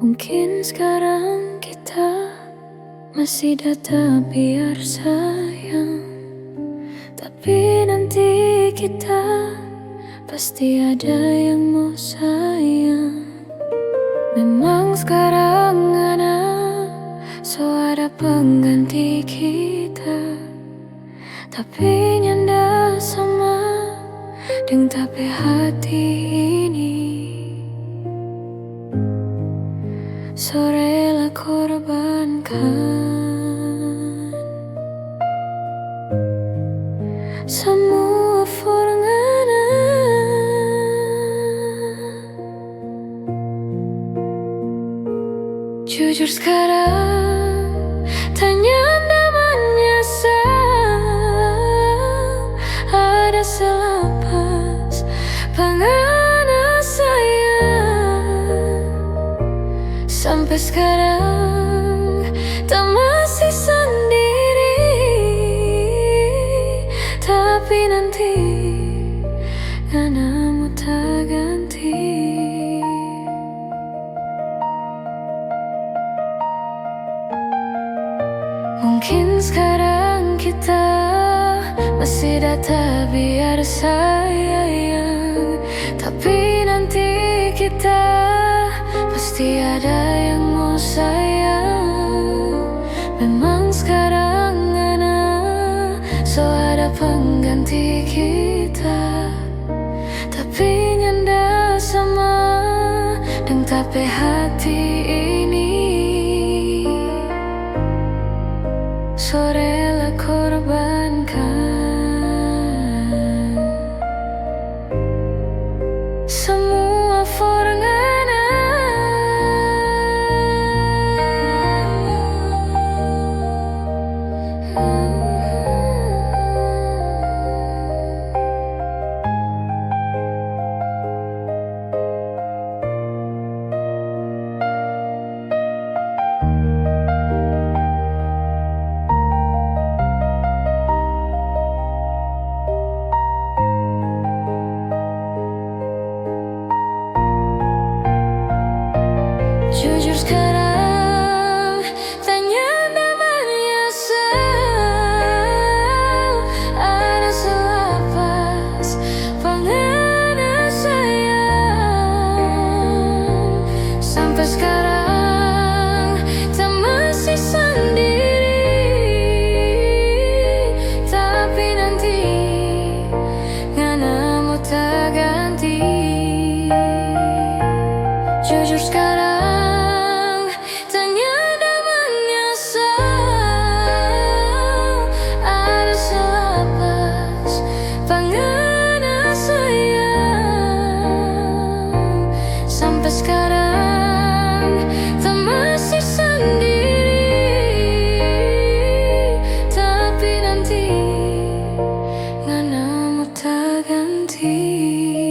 Mungkin sekarang kita masih data biar sayang, tapi nanti kita pasti ada yang mau sayang. Memang sekarang so ada pengganti kita, tapi nyanda sama dengan tapi hati ini. So rela korbankan semua forngana. Jujur sekarang tanya menyesal, ada selepas pengana sayang. Sampai sekarang tak masih sendiri, tapi nanti nganamu tak ganti. Mungkin sekarang kita masih data biar sayang, tapi nanti kita pasti ada yang mau sayang. Memang sekarang so ada pengganti kita, tapi nyanda sama dengan tapi hati ini. So rela korbankan semua forngana. Jujur sekarang tanya menyesal, ada selepas pengana sayang. Sampai sekarang tak masih sendiri, tapi nanti nganamu tak ganti. Jujur sekarang sekarang tak masih sendiri, tapi nanti nganamu tak ganti.